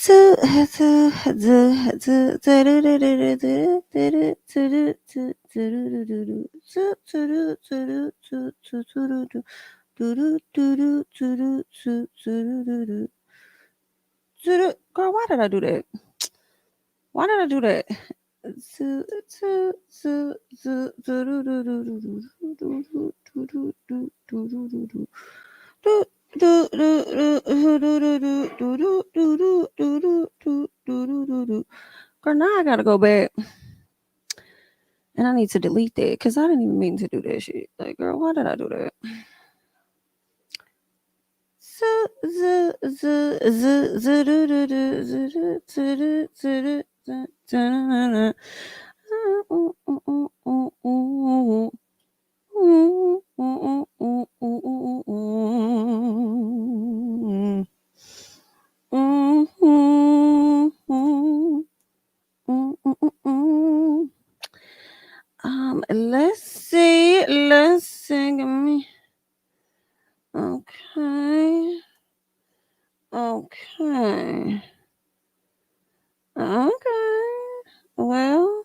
Girl, why did I do that? Why did I do that? Girl, now I gotta go back and I need to delete that because I didn't even mean to do that shit. Like, girl, why did I do that? Let's see. Give me. Okay. Well.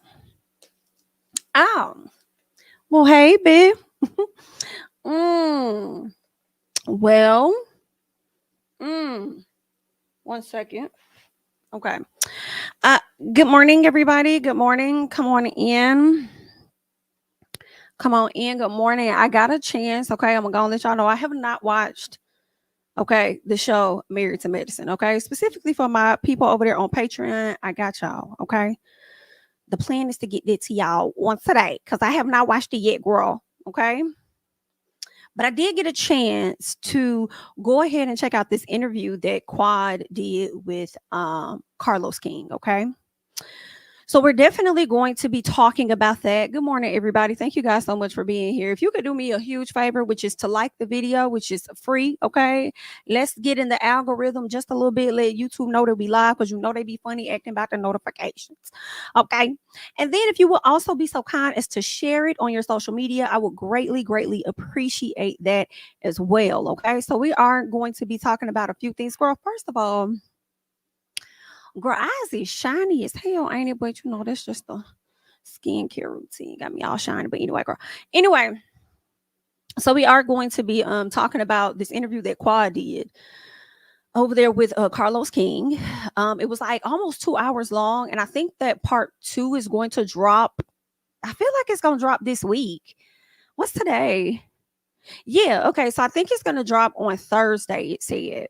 Well, hey, babe. Well. 1 second. Okay. Good morning, everybody. Good morning. Come on in. Good morning. I got a chance. Okay. I'm going to let y'all know I have not watched, the show Married to Medicine. Okay. Specifically for my people over there on Patreon. I got y'all. Okay. The plan is to get that to y'all once today because I have not watched it yet, girl. Okay. But I did get a chance to go ahead and check out this interview that Quad did with Carlos King. Okay. So we're definitely going to be talking about that. Good morning, everybody. Thank you guys so much for being here. If you could do me a huge favor, which is to like the video, which is free, okay? Let's get in the algorithm just a little bit. Let YouTube know that we live because you know they be funny acting about the notifications, okay? And then if you will also be so kind as to share it on your social media, I would greatly, greatly appreciate that as well, okay? So we are going to be talking about a few things. Girl, first of all, girl, eyes is shiny as hell, ain't it? But you know, that's just a skincare routine. Got me all shiny. But anyway, girl. Anyway, so we are going to be talking about this interview that Quad did over there with Carlos King. It was like almost 2 hours long, and I think that part 2 is going to drop. I feel like it's gonna drop this week. What's today? Yeah, okay. So I think it's gonna drop on Thursday, it said.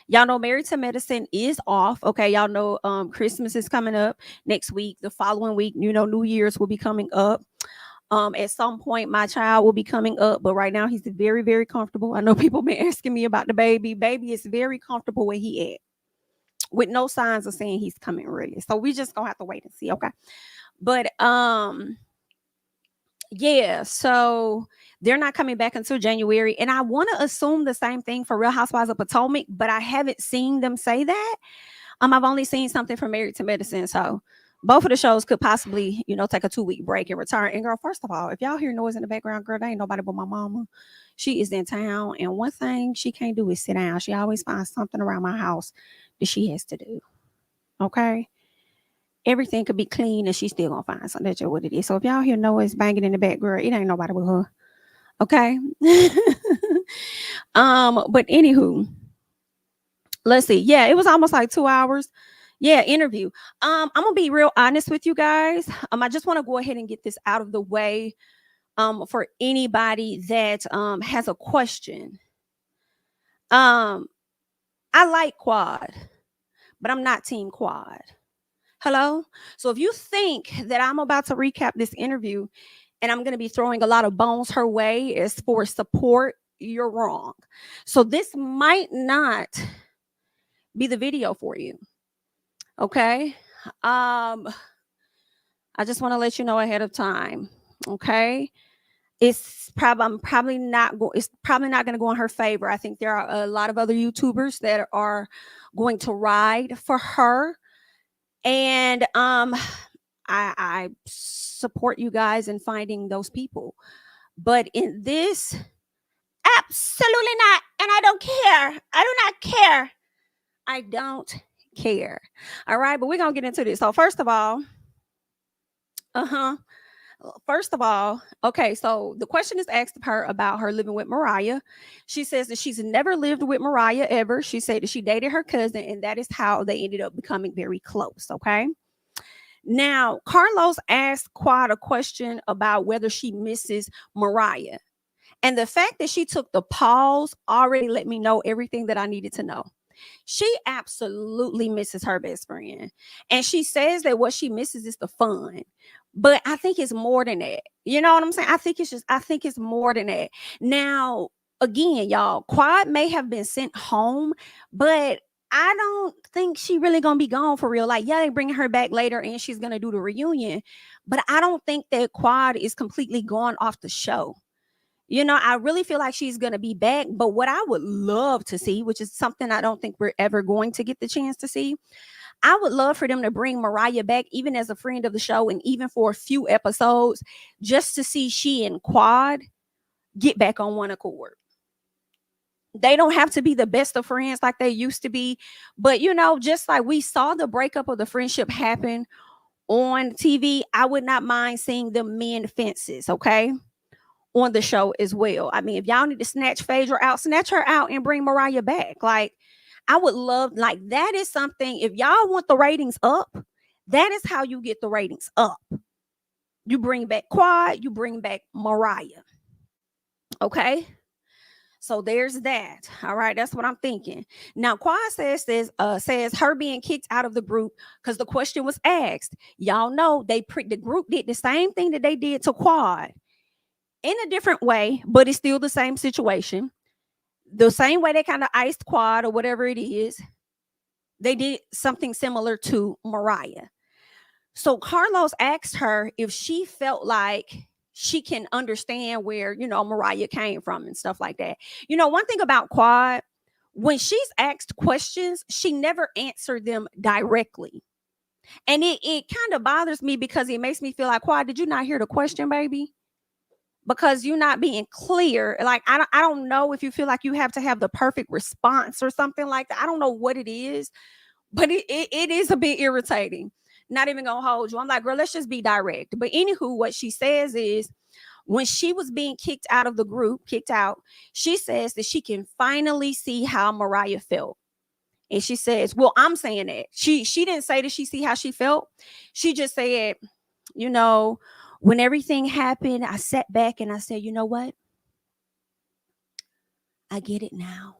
Y'all know Married to Medicine is off. Okay. Y'all know Christmas is coming up next week. The following week, you know, New Year's will be coming up. At some point, my child will be coming up, but right now he's very, very comfortable. I know people been asking me about the baby. Baby is very comfortable where he at, with no signs of saying he's coming really. So we just gonna have to wait and see. Okay. But yeah, so they're not coming back until January. And I want to assume the same thing for Real Housewives of Potomac, but I haven't seen them say that. I've only seen something from Married to Medicine. So both of the shows could possibly, you know, take a 2-week break and return. And girl, first of all, if y'all hear noise in the background, girl, there ain't nobody but my mama. She is in town. And one thing she can't do is sit down. She always finds something around my house that she has to do. Okay. Everything could be clean and she's still gonna find something. That's just what it is. So if y'all hear noise banging in the back, girl, it ain't nobody but her. Okay. But anywho, let's see. Yeah, it was almost like 2 hours. Yeah, interview. I'm gonna be real honest with you guys. I just want to go ahead and get this out of the way. For anybody that has a question. I like Quad, but I'm not team Quad. Hello? So if you think that I'm about to recap this interview and I'm going to be throwing a lot of bones her way as for support, you're wrong. So this might not be the video for you. Okay? I just want to let you know ahead of time. Okay? It's probably not going to go in her favor. I think there are a lot of other YouTubers that are going to ride for her. And I support you guys in finding those people. But in this, absolutely not. And I don't care. I do not care. I don't care. All right, but we're gonna get into this. So first of all, okay, so the question is asked of her about her living with Mariah. She says that she's never lived with Mariah ever. She said that she dated her cousin, and that is how they ended up becoming very close. Okay. Now, Carlos asked Quad a question about whether she misses Mariah. And the fact that she took the pause already let me know everything that I needed to know. She absolutely misses her best friend. And she says that what she misses is the fun. But I think it's more than that. You know what I'm saying? I think it's more than that. Now, again, y'all, Quad may have been sent home, but I don't think she really gonna be gone for real. Like, yeah, they bringing her back later and she's gonna do the reunion. But I don't think that Quad is completely gone off the show. You know, I really feel like she's going to be back. But what I would love to see, which is something I don't think we're ever going to get the chance to see, I would love for them to bring Mariah back, even as a friend of the show, and even for a few episodes, just to see she and Quad get back on one accord. They don't have to be the best of friends like they used to be. But, you know, just like we saw the breakup of the friendship happen on TV, I would not mind seeing them mend fences, okay? On the show as well. I mean, if y'all need to snatch Phaedra out, snatch her out and bring Mariah back. Like, I would love, like, that is something. If y'all want the ratings up, that is how you get the ratings up. You bring back Quad, you bring back Mariah. Okay. So there's that. All right, that's what I'm thinking. Now, Quad says her being kicked out of the group because the question was asked. Y'all know the group did the same thing that they did to Quad. In a different way, but it's still the same situation. The same way they kind of iced Quad or whatever it is, they did something similar to Mariah. So Carlos asked her if she felt like she can understand where, you know, Mariah came from and stuff like that. You know, one thing about Quad, when she's asked questions, she never answered them directly. And it kind of bothers me because it makes me feel like, Quad, did you not hear the question, baby? Because you're not being clear. Like, I don't know if you feel like you have to have the perfect response or something like that. I don't know what it is, but it is a bit irritating. Not even gonna hold you. I'm like, girl, let's just be direct. But anywho, what she says is when she was being kicked out of the group, she says that she can finally see how Mariah felt. And she says, well, I'm saying that. She didn't say that she see how she felt. She just said, you know, when everything happened, I sat back and I said, you know what? I get it now.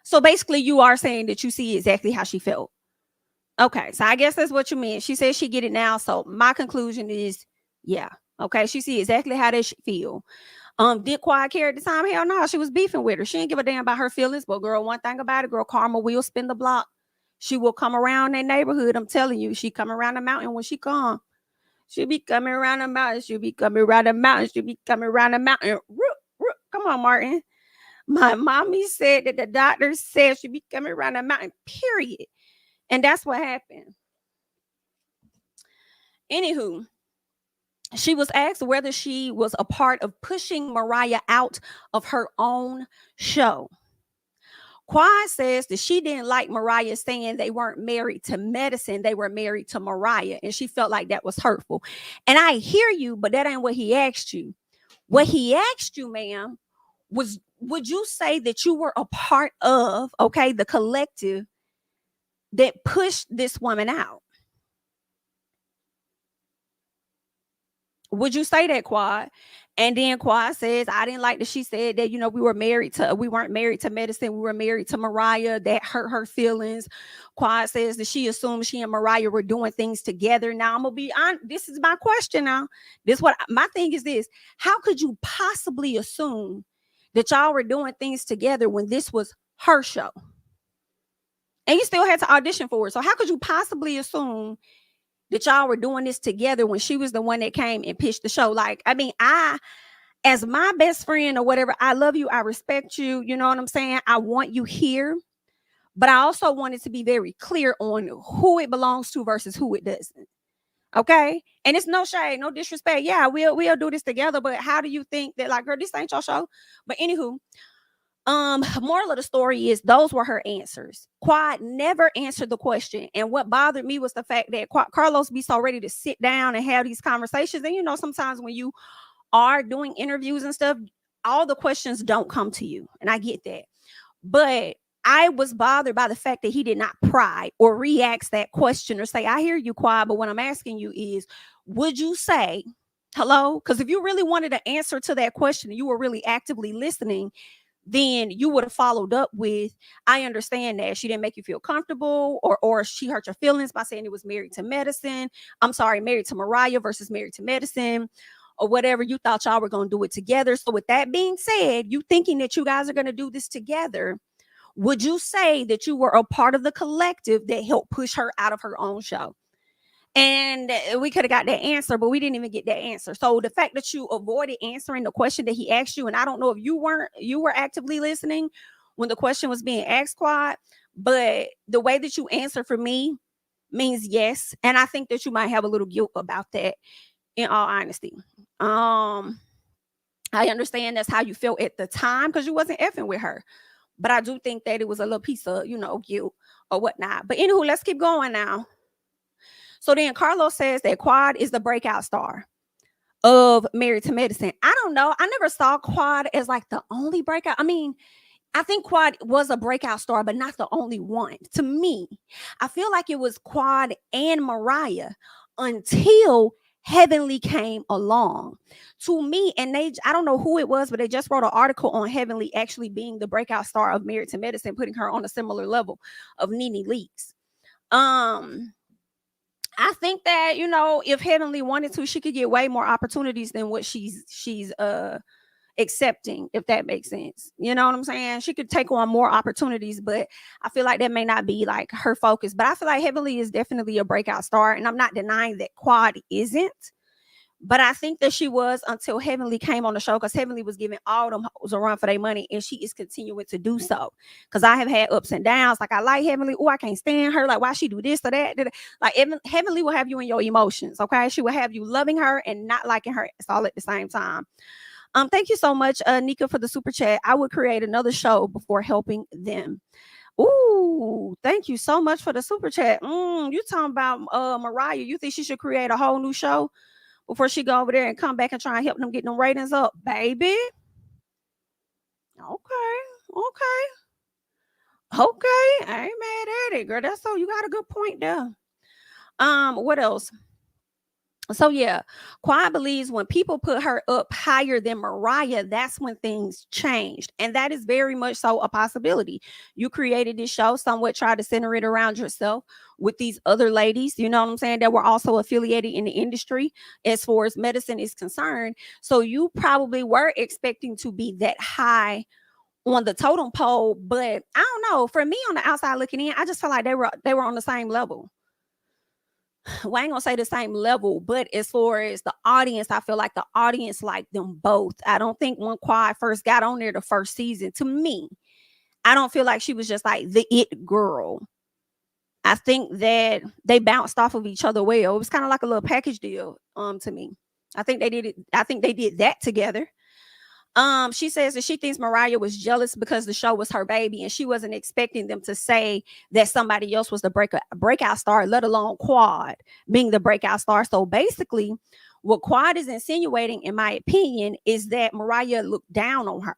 So basically, you are saying that you see exactly how she felt. Okay, so I guess that's what you mean. She says she get it now. So my conclusion is, yeah. Okay, she see exactly how they feel. Did Quad care at the time? Hell no, she was beefing with her. She didn't give a damn about her feelings. But girl, one thing about it, girl, karma will spin the block. She will come around that neighborhood. I'm telling you, she come around the mountain when she come. She'll be coming around the mountain. She'll be coming around the mountain. She'll be coming around the mountain. Come on, Martin. My mommy said that the doctor said she'll be coming around the mountain, period. And that's what happened. Anywho, she was asked whether she was a part of pushing Mariah out of her own show. Quad says that she didn't like Mariah saying they weren't married to medicine, they were married to Mariah, and she felt like that was hurtful. And I hear you, but that ain't what he asked you. What he asked you, ma'am, was would you say that you were a part of, okay, the collective that pushed this woman out? Would you say that, Quad? And then Quad says, I didn't like that she said that, you know, we weren't married to medicine. We were married to Mariah. That hurt her feelings. Quad says that she assumed she and Mariah were doing things together. Now, I'm going to be honest. This is my question now. My thing is this. How could you possibly assume that y'all were doing things together when this was her show? And you still had to audition for it. So how could you possibly assume that y'all were doing this together when she was the one that came and pitched the show? Like, I mean, as my best friend or whatever, I love you. I respect you. You know what I'm saying? I want you here. But I also wanted to be very clear on who it belongs to versus who it doesn't. Okay? And it's no shade, no disrespect. Yeah, we'll do this together. But how do you think that, like, girl, this ain't your show? But anywho, Moral of the story is those were her answers. Quad never answered the question. And what bothered me was the fact that Carlos be so ready to sit down and have these conversations. And sometimes when you are doing interviews and stuff, all the questions don't come to you. And I get that. But I was bothered by the fact that he did not pry or re-ask that question or say, I hear you, Quad, but what I'm asking you is, would you say hello? Because if you really wanted an answer to that question, you were really actively listening, then you would have followed up with, I understand that she didn't make you feel comfortable, or she hurt your feelings by saying it was Married to Medicine. I'm sorry, Married to Mariah versus Married to Medicine, or whatever. You thought y'all were going to do it together. So with that being said, you thinking that you guys are going to do this together, would you say that you were a part of the collective that helped push her out of her own show? And we could have got that answer, but we didn't even get that answer. So the fact that you avoided answering the question that he asked you, and I don't know if you were actively listening when the question was being asked, Quad, but the way that you answer for me means yes. And I think that you might have a little guilt about that, in all honesty. I understand that's how you felt at the time because you wasn't effing with her. But I do think that it was a little piece of, guilt or whatnot. But anywho, let's keep going now. So then Carlos says that Quad is the breakout star of Married to Medicine. I don't know. I never saw Quad as like the only breakout. I mean, I think Quad was a breakout star, but not the only one. To me, I feel like it was Quad and Mariah until Heavenly came along. To me, and I don't know who it was, but they just wrote an article on Heavenly actually being the breakout star of Married to Medicine, putting her on a similar level of Nene Leakes. I think that, if Heavenly wanted to, she could get way more opportunities than what she's accepting, if that makes sense. You know what I'm saying? She could take on more opportunities, but I feel like that may not be like her focus. But I feel like Heavenly is definitely a breakout star, and I'm not denying that Quad isn't. But I think that she was until Heavenly came on the show, because Heavenly was giving all them hoes a run for their money, and she is continuing to do so. Because I have had ups and downs. Like, I like Heavenly. Oh, I can't stand her. Like, why she do this or that? Like, Heavenly will have you in your emotions, okay? She will have you loving her and not liking her. It's all at the same time. Thank you so much, Nika, for the super chat. I would create another show before helping them. Ooh, thank you so much for the super chat. You talking about Mariah? You think she should create a whole new show before she go over there and come back and try and help them get them ratings up, baby? Okay. I ain't mad at it, girl. That's so, you got a good point there. What else? So yeah, Quad believes when people put her up higher than Mariah, that's when things changed. And that is very much so a possibility. You created this show, somewhat try to center it around yourself with these other ladies, you know what I'm saying, that were also affiliated in the industry as far as medicine is concerned. So you probably were expecting to be that high on the totem pole. But I don't know, for me on the outside looking in, I just felt like they were on the same level. Well, I ain't gonna say the same level, but as far as the audience, I feel like the audience liked them both. I don't think when Quad first got on there the first season, to me, I don't feel like she was just like the it girl. I think that they bounced off of each other well. It was kind of like a little package deal, to me. I think they did that together. She says that she thinks Mariah was jealous because the show was her baby, and she wasn't expecting them to say that somebody else was the breakout star, let alone Quad being the breakout star. So basically, what Quad is insinuating, in my opinion, is that Mariah looked down on her.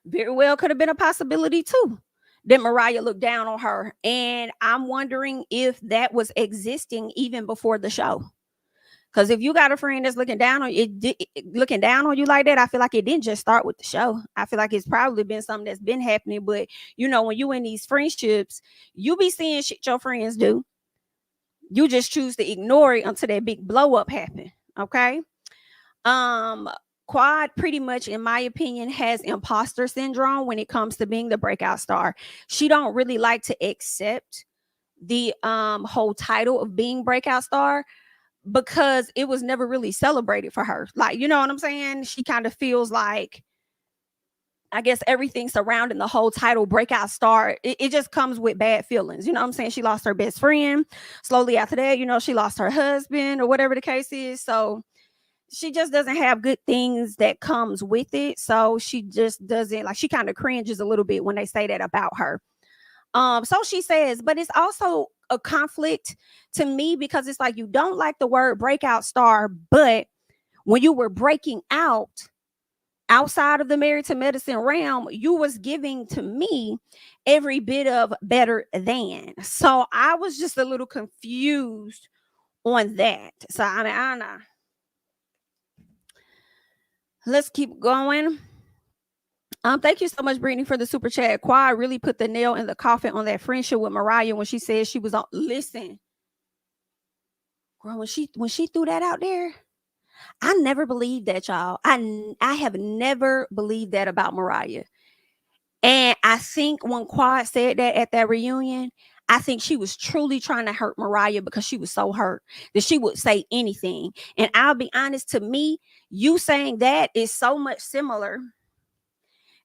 Very well could have been a possibility too, that Mariah looked down on her. And I'm wondering if that was existing even before the show. Because if you got a friend that's looking down on you like that, I feel like it didn't just start with the show. I feel like it's probably been something that's been happening. But, when you in these friendships, you be seeing shit your friends do. You just choose to ignore it until that big blow up happen. Okay. Quad pretty much, in my opinion, has imposter syndrome when it comes to being the breakout star. She don't really like to accept the whole title of being breakout star, because it was never really celebrated for her. Like, you know what I'm saying? She kind of feels like, I guess, everything surrounding the whole title breakout star, it just comes with bad feelings. You know what I'm saying? She lost her best friend. Slowly after that, she lost her husband or whatever the case is. So she just doesn't have good things that comes with it. So she just doesn't, like, she kind of cringes a little bit when they say that about her. So she says, but it's also a conflict to me, because it's like, you don't like the word breakout star, but when you were breaking out outside of the Married to Medicine realm, you was giving to me every bit of better than. So I was just a little confused on that. So I mean, I don't know. Let's keep going. Thank you so much, Brittany, for the super chat. Quad really put the nail in the coffin on that friendship with Mariah when she said she was on. Listen, girl, when she threw that out there, I never believed that, y'all. I have never believed that about Mariah. And I think when Quad said that at that reunion, I think she was truly trying to hurt Mariah, because she was so hurt that she would say anything. And I'll be honest, to me, you saying that is so much similar.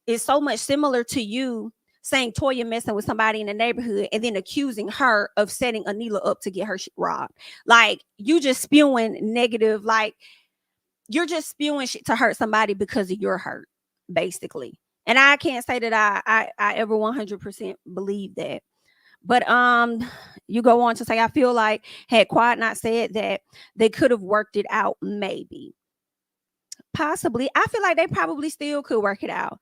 It's so much similar to you saying Toya messing with somebody in the neighborhood and then accusing her of setting Anila up to get her shit robbed. Like, you just spewing negative, like, you're just spewing shit to hurt somebody because of your hurt, basically. And I can't say that I ever 100% believe that. But you go on to say, I feel like had Quad not said that, they could have worked it out, maybe. Possibly. I feel like they probably still could work it out.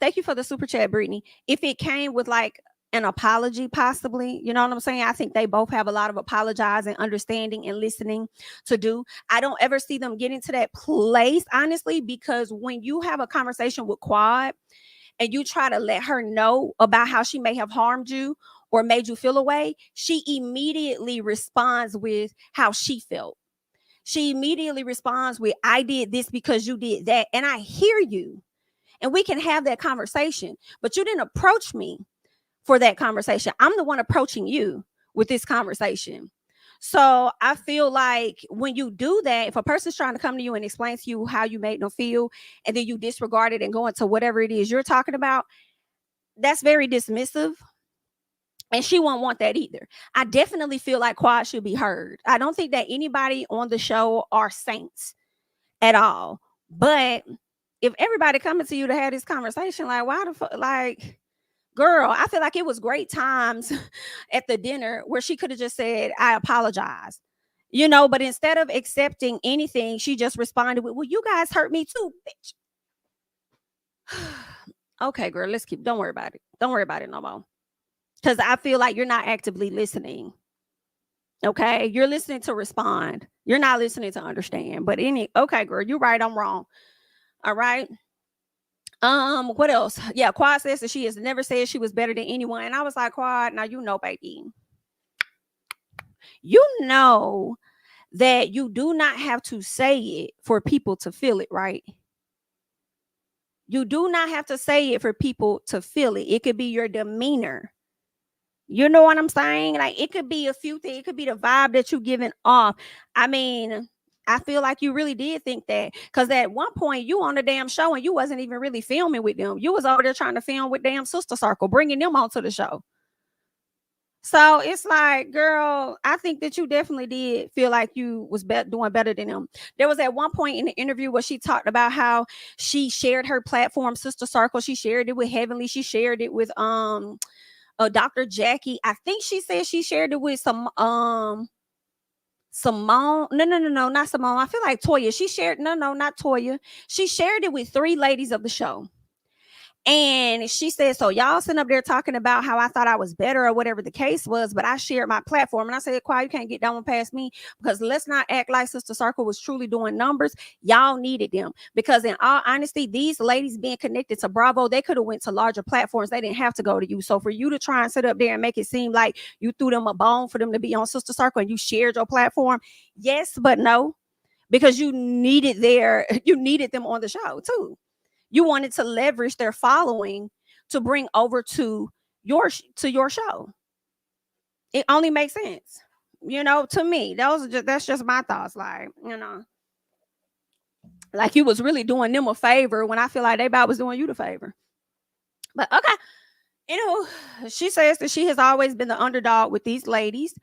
Thank you for the super chat, Brittany. If it came with like an apology, possibly, you know what I'm saying? I think they both have a lot of apologizing, understanding, and listening to do. I don't ever see them getting to that place, honestly, because when you have a conversation with Quad and you try to let her know about how she may have harmed you or made you feel away, she immediately responds with how she felt. She immediately responds with, I did this because you did that. And I hear you. And we can have that conversation. But you didn't approach me for that conversation. I'm the one approaching you with this conversation. So I feel like when you do that, if a person's trying to come to you and explain to you how you made them feel, and then you disregard it and go into whatever it is you're talking about, that's very dismissive. And she won't want that either. I definitely feel like Quad should be heard. I don't think that anybody on the show are saints at all. But if everybody coming to you to have this conversation, like, why the fuck, like, girl, I feel like it was great times at the dinner where she could have just said, I apologize. You know, but instead of accepting anything, she just responded with, well, you guys hurt me too, bitch. Okay, girl, let's keep, don't worry about it. Don't worry about it no more. Because I feel like you're not actively listening. Okay, you're listening to respond. You're not listening to understand. But okay, girl, you're right. I'm wrong. All right. What else? Yeah, Quad says that she has never said she was better than anyone. And I was like, Quad, now you know, baby. You know that you do not have to say it for people to feel it, right? You do not have to say it for people to feel it. It could be your demeanor. You know what I'm saying? Like, it could be a few things. It could be the vibe that you're giving off. I mean, I feel like you really did think that, because at one point you on the damn show and you wasn't even really filming with them. You was over there trying to film with damn Sister Circle, bringing them onto the show. So it's like, girl, I think that you definitely did feel like you was doing better than them. There was at one point in the interview where she talked about how she shared her platform, Sister Circle. She shared it with Heavenly. She shared it with Dr. Jackie. I think she said she shared it with some Simone. No, not Simone. I feel like Toya. She shared, no, not Toya. She shared it with 3 ladies of the show. And she said, so y'all sitting up there talking about how I thought I was better or whatever the case was, but I shared my platform. And I said, Quiet, you can't get that one past me, because let's not act like Sister Circle was truly doing numbers. Y'all needed them, because in all honesty, these ladies being connected to Bravo, they could have went to larger platforms. They didn't have to go to you. So for you to try and sit up there and make it seem like you threw them a bone for them to be on Sister Circle and you shared your platform, yes, but no, because you needed them on the show too. You wanted to leverage their following to bring over to your show. It only makes sense, you know, to me. That's just my thoughts. Like, you know, like you was really doing them a favor when I feel like they about was doing you the favor. But okay, you know, she says that she has always been the underdog with these ladies.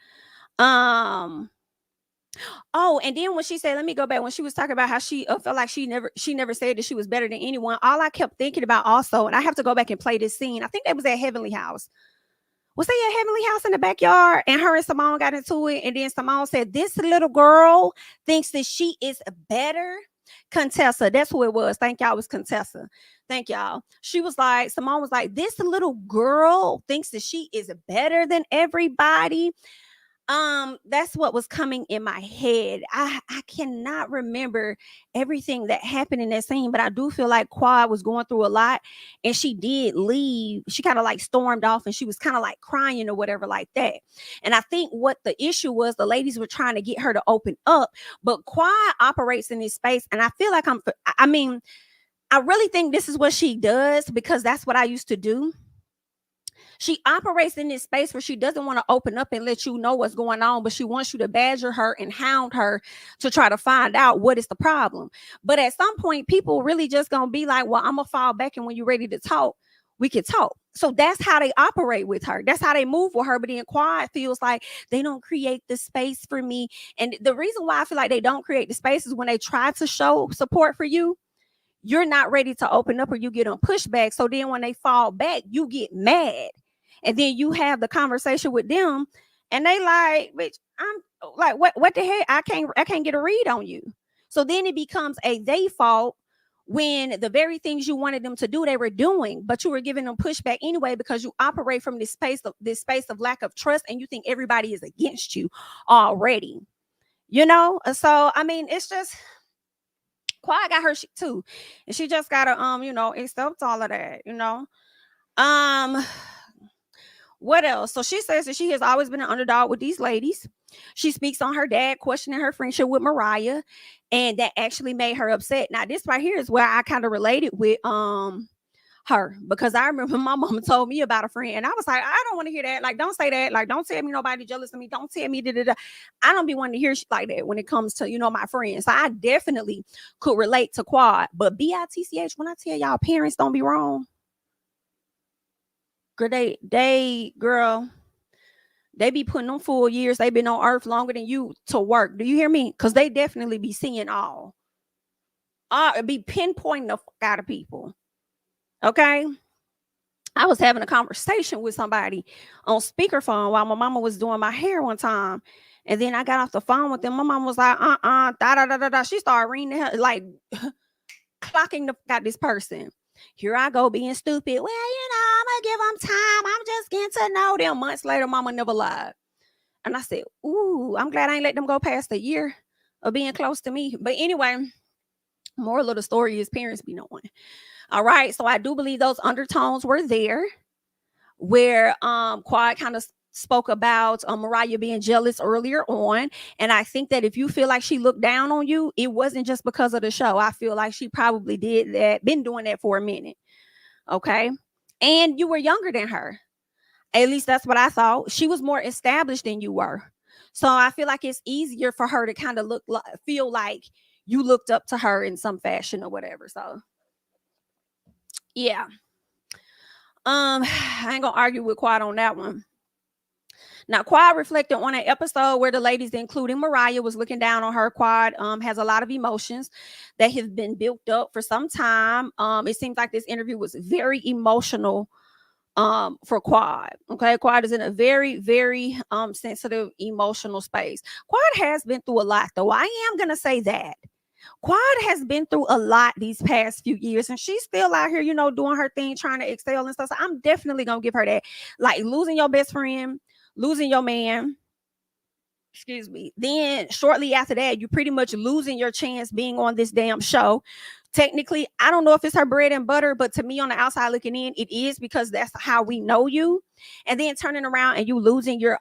Oh, and then when she said, let me go back, when she was talking about how she felt like she never said that she was better than anyone. All I kept thinking about also, and I have to go back and play this scene. I think that was at Heavenly House. Was they at Heavenly House in the backyard? And her and Simone got into it. And then Simone said, this little girl thinks that she is better. Contessa, that's who it was. Thank y'all, it was Contessa. Thank y'all. She was like, Simone was like, this little girl thinks that she is better than everybody. That's what was coming in my head. I cannot remember everything that happened in that scene, but I do feel like Quad was going through a lot, and she did leave. She kind of like stormed off, and she was kind of like crying or whatever like that. And I think what the issue was, the ladies were trying to get her to open up, but Quad operates in this space, and I feel like I really think this is what she does, because that's what I used to do. She operates in this space where she doesn't want to open up and let you know what's going on, but she wants you to badger her and hound her to try to find out what is the problem. But at some point, people really just gonna be like, well, I'm gonna fall back, and when you're ready to talk, we can talk. So that's how they operate with her. That's how they move with her. But then Quiet feels like they don't create the space for me. And the reason why I feel like they don't create the space is when they try to show support for you, you're not ready to open up, or you get on pushback. So then when they fall back, you get mad. And then you have the conversation with them, and they like, bitch, I'm like, what the heck? I can't get a read on you. So then it becomes a they fault when the very things you wanted them to do, they were doing, but you were giving them pushback anyway, because you operate from this space of lack of trust, and you think everybody is against you already. So I mean, it's just Quiet got her shit too, and she just gotta accept all of that. What else? So she says that she has always been an underdog with these ladies. She speaks on her dad questioning her friendship with Mariah, and that actually made her upset. Now, this right here is where I kind of related with her, because I remember my mama told me about a friend, and I was like, I don't want to hear that. Like, don't say that. Like, don't tell me nobody jealous of me. Don't tell me da. I don't be wanting to hear shit like that when it comes to my friends. So I definitely could relate to Quad, but BITCH, when I tell y'all, parents don't be wrong. Girl, they be putting them full years. They've been on earth longer than you to work. Do you hear me? Because they definitely be seeing all. Be pinpointing the fuck out of people. Okay. I was having a conversation with somebody on speakerphone while my mama was doing my hair one time. And then I got off the phone with them. My mom was like, da. She started reading her, like clocking the fuck out this person. Here I go being stupid. Well, I'm going to give them time. I'm just getting to know them. Months later, mama never lied. And I said, ooh, I'm glad I ain't let them go past a year of being close to me. But anyway, moral of the story is parents be knowing. All right. So I do believe those undertones were there, where Quad kind of spoke about Mariah being jealous earlier on. And I think that if you feel like she looked down on you, it wasn't just because of the show. I feel like she probably did that, been doing that for a minute. Okay. And you were younger than her. At least that's what I thought. She was more established than you were. So I feel like it's easier for her to kind of feel like you looked up to her in some fashion or whatever. So yeah. I ain't gonna argue with Quad on that one. Now, Quad reflected on an episode where the ladies, including Mariah, was looking down on her. Quad has a lot of emotions that have been built up for some time. It seems like this interview was very emotional for Quad. Okay, Quad is in a very, very sensitive, emotional space. Quad has been through a lot, though. I am gonna say that. Quad has been through a lot these past few years, and she's still out here, doing her thing, trying to excel and stuff. So I'm definitely gonna give her that. Like losing your best friend, losing your man, excuse me. Then shortly after that, you pretty much losing your chance being on this damn show. Technically, I don't know if it's her bread and butter, but to me on the outside looking in, it is, because that's how we know you. And then turning around and you losing your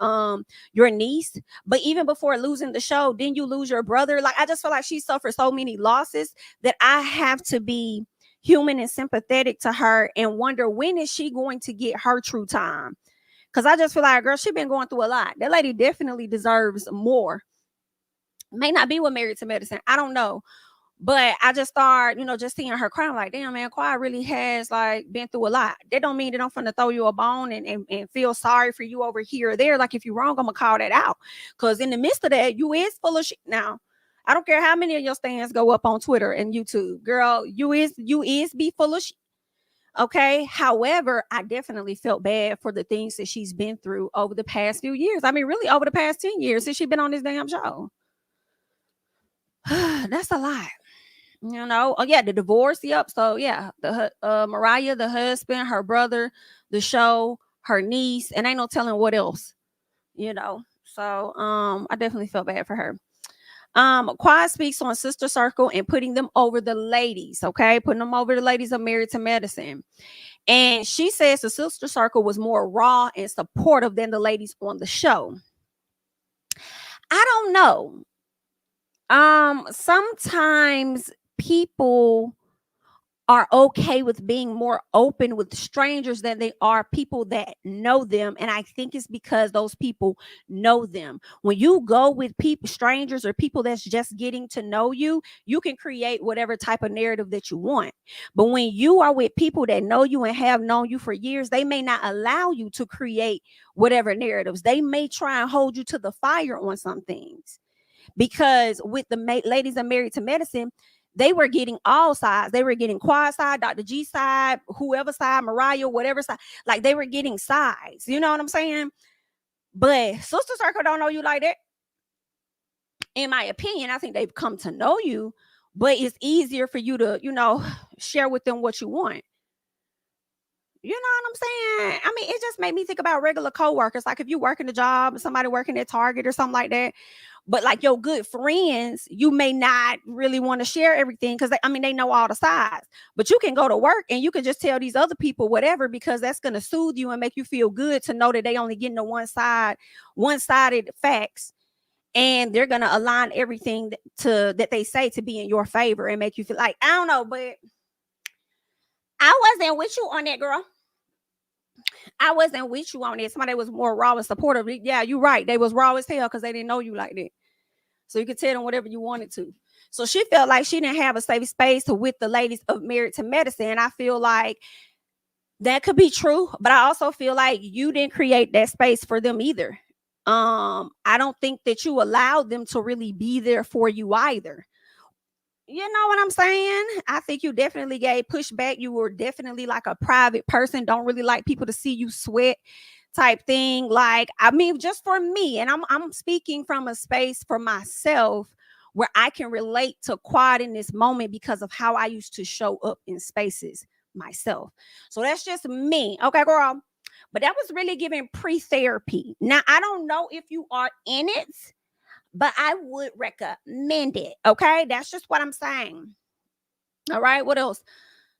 niece. But even before losing the show, then you lose your brother. Like, I just feel like she suffered so many losses that I have to be human and sympathetic to her and wonder, when is she going to get her true time? Because I just feel like, girl, she's been going through a lot. That lady definitely deserves more. May not be with Married to Medicine. I don't know. But I just start, just seeing her crying, like, damn, man, Quad really has like been through a lot. That don't mean that I'm finna throw you a bone and feel sorry for you over here or there. Like, if you're wrong, I'm gonna call that out. Cause in the midst of that, you is full of shit. Now, I don't care how many of your stands go up on Twitter and YouTube, girl, you is be full of shit. Okay. However, I definitely felt bad for the things that she's been through over the past few years. I mean, really over the past 10 years since she's been on this damn show. That's a lot. Oh yeah, the divorce. Yep. So yeah, the Mariah, the husband, her brother, the show, her niece, and ain't no telling what else. So I definitely felt bad for her. Quad speaks on Sister Circle and putting them over the ladies. Okay, putting them over the ladies of Married to Medicine, and she says the Sister Circle was more raw and supportive than the ladies on the show. I don't know. Sometimes people are okay with being more open with strangers than they are people that know them. And I think it's because those people know them. When you go with people, strangers or people that's just getting to know you, you can create whatever type of narrative that you want. But when you are with people that know you and have known you for years, they may not allow you to create whatever narratives. They may try and hold you to the fire on some things. Because with the ladies that Married to Medicine, they were getting all sides. They were getting Quad side, Dr. G side, whoever side, Mariah, whatever side. Like, they were getting sides. You know what I'm saying? But Sister Circle don't know you like that. In my opinion, I think they've come to know you, but it's easier for you to, share with them what you want. You know what I'm saying? I mean, it just made me think about regular coworkers. Like, if you working a job, somebody working at Target or something like that, but like your good friends, you may not really want to share everything because they know all the sides. But you can go to work and you can just tell these other people whatever, because that's going to soothe you and make you feel good to know that they only getting the one-sided facts, and they're going to align everything that they say to be in your favor and make you feel like, I don't know, but I wasn't with you on that, girl. I wasn't with you on it. Somebody was more raw and supportive. Yeah, you're right. They was raw as hell because they didn't know you like that. So you could tell them whatever you wanted to. So she felt like she didn't have a safe space with the ladies of Married to Medicine. And I feel like that could be true, but I also feel like you didn't create that space for them either. I don't think that you allowed them to really be there for you either. You know what I'm saying? I think you definitely gave pushback. You were definitely like a private person. Don't really like people to see you sweat type thing. Like, I mean, just for me, and I'm speaking from a space for myself where I can relate to Quad in this moment because of how I used to show up in spaces myself. So that's just me. Okay, girl. But that was really giving pre-therapy. Now, I don't know if you are in it, but I would recommend it. Okay, that's just what I'm saying. All right, what else?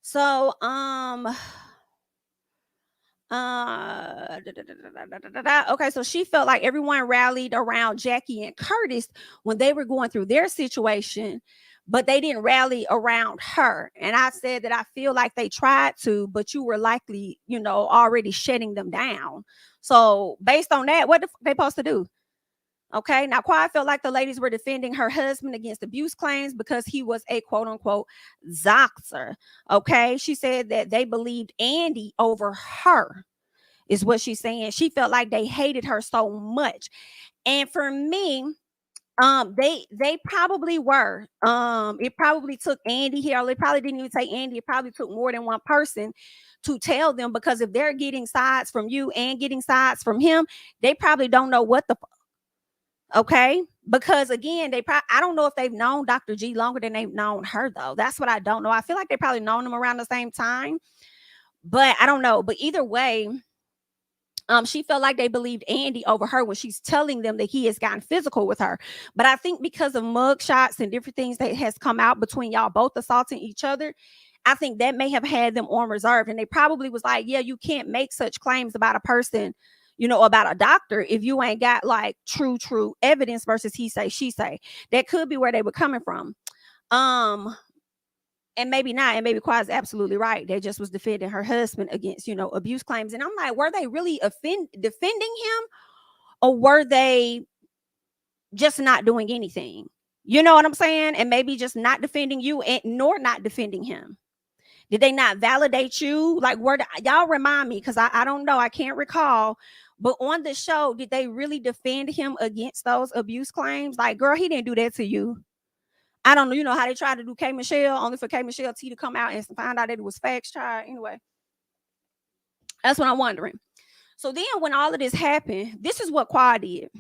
So okay, so she felt like everyone rallied around Jackie and Curtis when they were going through their situation, but they didn't rally around her. And I said that I feel like they tried to, but you were likely, already shutting them down. So based on that, what they supposed to do? Okay, now Quad felt like the ladies were defending her husband against abuse claims because he was a quote unquote zoxer. Okay, she said that they believed Andy over her, is what she's saying. She felt like they hated her so much. And for me, they probably were. It probably took Andy here. It probably didn't even take Andy. It probably took more than one person to tell them, because if they're getting sides from you and getting sides from him, they probably don't know what the okay, because again, I don't know if they've known Dr. G longer than they've known her, though. That's what I don't know. I feel like they probably known him around the same time, but I don't know. But either way, she felt like they believed Andy over her when she's telling them that he has gotten physical with her. But I think because of mug shots and different things that has come out between y'all both assaulting each other, I think that may have had them on reserve. And they probably was like, yeah, you can't make such claims about a person, about a doctor if you ain't got like true evidence versus he say, she say. That could be where they were coming from. And maybe not. And maybe Quad's absolutely right. They just was defending her husband against, abuse claims. And I'm like, were they really defending him, or were they just not doing anything? You know what I'm saying? And maybe just not defending you and nor not defending him. Did they not validate you? Like, where y'all remind me? Because I don't know. I can't recall. But on the show, did they really defend him against those abuse claims? Like, girl, he didn't do that to you. I don't know. You know how they tried to do K Michelle, only for K Michelle T to come out and find out that it was facts, child. Anyway, that's what I'm wondering. So then when all of this happened, this is what Quad did.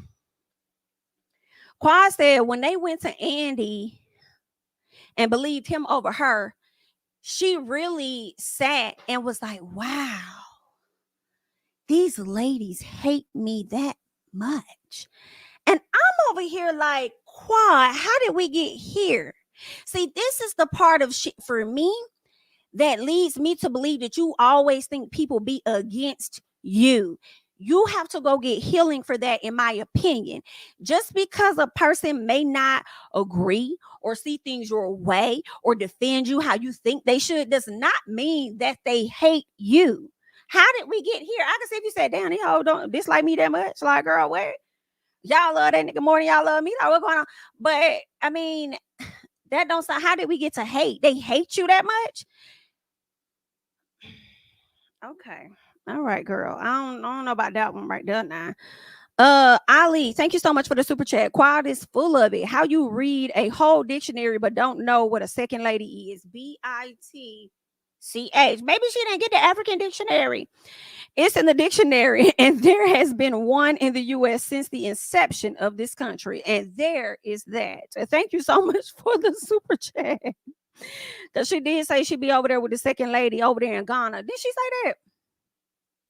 Quad said when they went to Andy and believed him over her, she really sat and was like, wow, these ladies hate me that much. And I'm over here like, Quad, how did we get here? See, this is the part of shit for me that leads me to believe that you always think people be against you. You have to go get healing for that, in my opinion. Just because a person may not agree or see things your way or defend you how you think they should does not mean that they hate you. How did we get here? I can see if you said, damn, these hoes don't dislike me that much. Like, girl, where? Y'all love that nigga more than y'all love me. Like, what's going on? But, I mean, that don't sound, how did we get to hate? They hate you that much? Okay. All right, girl. I don't know about that one right there now. Ali, thank you so much for the super chat. Quad is full of it. How you read a whole dictionary but don't know what a second lady is. BITCH. Maybe she didn't get the African dictionary. It's in the dictionary, and there has been one in the U.S. since the inception of this country. And there is that. Thank you so much for the super chat. Because she did say she'd be over there with the second lady over there in Ghana. Did she say that?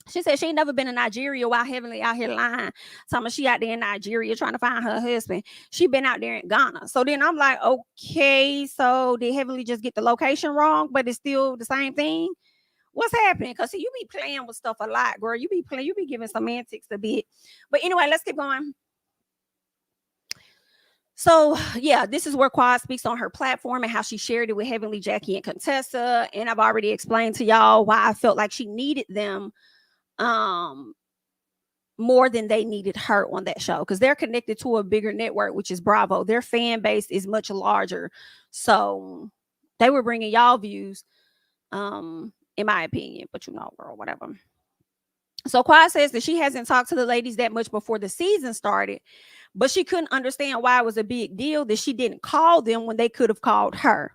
She said she ain't never been in Nigeria while Heavenly out here lying. Talking about she out there in Nigeria trying to find her husband. She been out there in Ghana. So then I'm like, okay, so did Heavenly just get the location wrong, but it's still the same thing? What's happening? Because you be playing with stuff a lot, girl. You be playing, you be giving semantics a bit. But anyway, let's keep going. So yeah, this is where Quad speaks on her platform and how she shared it with Heavenly, Jackie, and Contessa. And I've already explained to y'all why I felt like she needed them more than they needed her on that show, because they're connected to a bigger network, which is Bravo. Their fan base is much larger, so they were bringing y'all views, in my opinion. But you know, girl, whatever. So Quad says that she hasn't talked to the ladies that much before the season started, but she couldn't understand why it was a big deal that she didn't call them when they could have called her.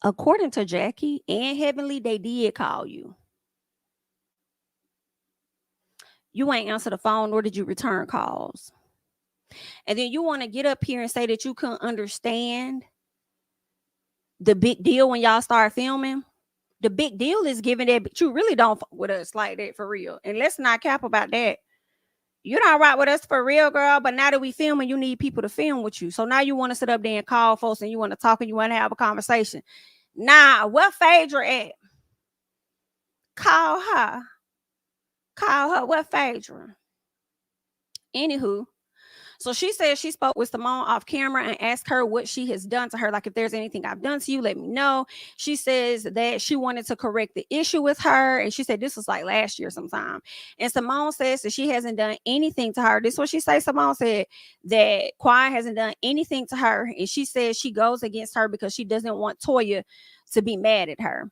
According to Jackie and Heavenly, they did call you. You ain't answer the phone, nor did you return calls. And then you want to get up here and say that you couldn't understand the big deal when y'all start filming. The big deal is giving that, but you really don't fuck with us like that for real. And let's not cap about that. You're not right with us for real, girl. But now that we filming, you need people to film with you. So now you want to sit up there and call folks and you want to talk and you want to have a conversation. Nah, where Phaedra at? Call her. Call her. Where Phaedra? Anywho, so she said she spoke with Simone off camera and asked her what she has done to her. Like, if there's anything I've done to you, let me know. She says that she wanted to correct the issue with her. And she said this was like last year sometime. And Simone says that she hasn't done anything to her. This is what she said. Simone said that Quiet hasn't done anything to her. And she says she goes against her because she doesn't want Toya to be mad at her.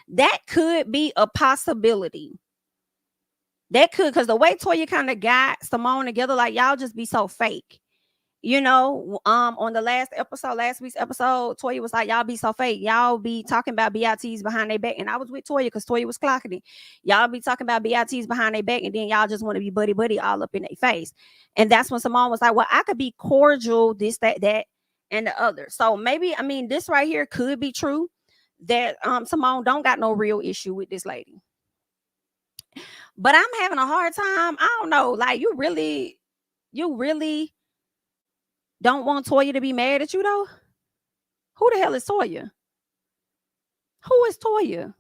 That could be a possibility. That could, because the way Toya kind of got Simone together, like, y'all just be so fake. You know, on the last week's episode, Toya was like, y'all be so fake. Y'all be talking about BITs behind their back. And I was with Toya because Toya was clocking it. Y'all be talking about BITs behind their back, and then y'all just want to be buddy all up in their face. And that's when Simone was like, well, I could be cordial, this, that, and the other. So maybe, I mean, this right here could be true, that Simone don't got no real issue with this lady. But I'm having a hard time. I don't know. Like, you really don't want Toya to be mad at you, though? Who the hell is Toya? Who is Toya?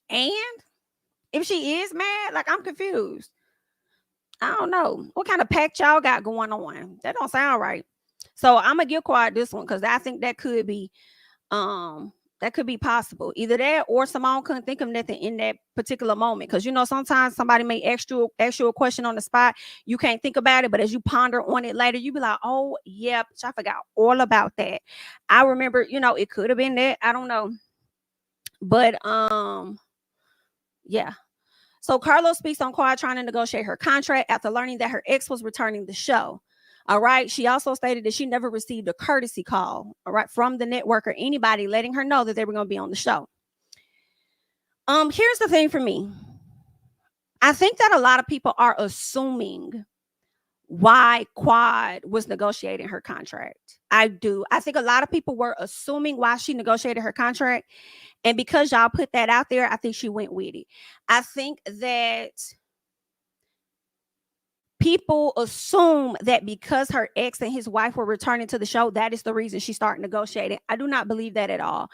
And if she is mad, like, I'm confused. I don't know. What kind of pact y'all got going on? That don't sound right. So I'm going to give Quiet this one because I think that could be That could be possible. Either that or Simone couldn't think of nothing in that particular moment. Because, you know, sometimes somebody may ask you a question on the spot. You can't think about it. But as you ponder on it later, you be like, oh, yeah, I forgot all about that. I remember, you know, it could have been that. I don't know. But, yeah. So Carlos speaks on Quad trying to negotiate her contract after learning that her ex was returning the show. All right. She also stated that she never received a courtesy call, all right, from the network or anybody letting her know that they were going to be on the show. Here's the thing for me. I think that a lot of people are assuming why Quad was negotiating her contract. I do. I think a lot of people were assuming why she negotiated her contract. And because y'all put that out there, I think she went with it. I think that people assume that because her ex and his wife were returning to the show, that is the reason she started negotiating. I do not believe that at all.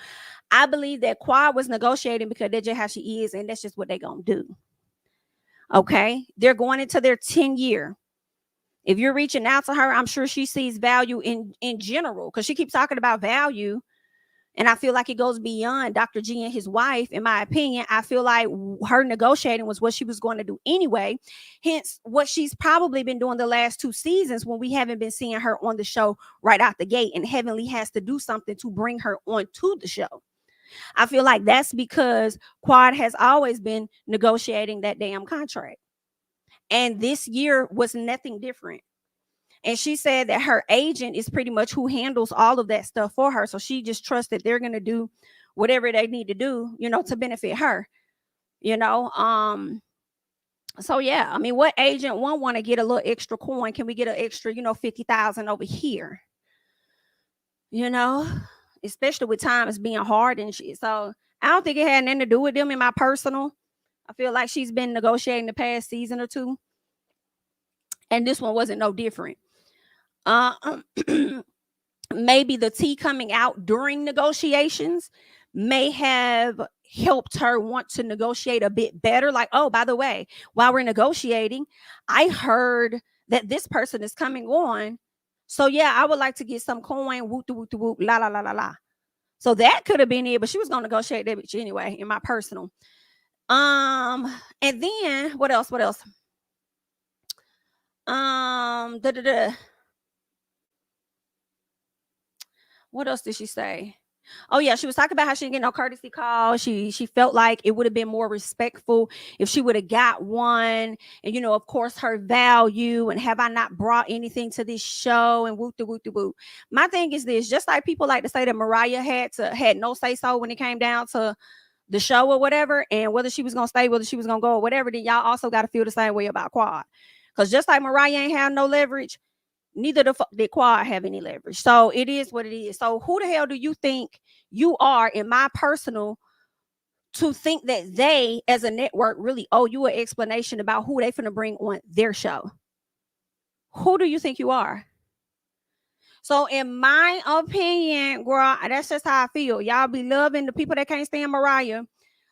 I believe that Quad was negotiating because that's just how she is, and that's just what they're going to do. Okay? They're going into their 10th year. If you're reaching out to her, I'm sure she sees value in general, because she keeps talking about value. And I feel like it goes beyond Dr. G and his wife. In my opinion, I feel like her negotiating was what she was going to do anyway. Hence, what she's probably been doing the last 2 seasons when we haven't been seeing her on the show right out the gate. And Heavenly has to do something to bring her onto the show. I feel like that's because Quad has always been negotiating that damn contract. And this year was nothing different. And she said that her agent is pretty much who handles all of that stuff for her. So she just trusts that they're going to do whatever they need to do, you know, to benefit her, you know. So, yeah, I mean, what agent won't want to get a little extra coin? Can we get an extra, you know, 50,000 over here? You know, especially with times being hard and shit. So I don't think it had nothing to do with them in my personal. I feel like she's been negotiating the past season or two. And this one wasn't no different. Maybe the tea coming out during negotiations may have helped her want to negotiate a bit better. Like, oh, by the way, while we're negotiating, I heard that this person is coming on. So yeah, I would like to get some coin. Whoop, whoop, whoop, la la la la la. So that could have been it, but she was gonna negotiate that bitch anyway. In my personal. And then what else? What else? What else did she say? Oh yeah, she was talking about how she didn't get no courtesy call. She felt like it would have been more respectful if she would have got one. And you know, of course, her value and have I not brought anything to this show and whoop de whoop de whoop. My thing is this: just like people like to say that Mariah had no say so when it came down to the show or whatever, and whether she was gonna stay, whether she was gonna go or whatever, then y'all also got to feel the same way about Quad. Because just like Mariah ain't have no leverage, neither did Quad have any leverage. So it is what it is. So who the hell do you think you are, in my personal, to think that they as a network really owe you an explanation about who they finna bring on their show? Who do you think you are? So in my opinion, girl, that's just how I feel. Y'all be loving the people that can't stand Mariah.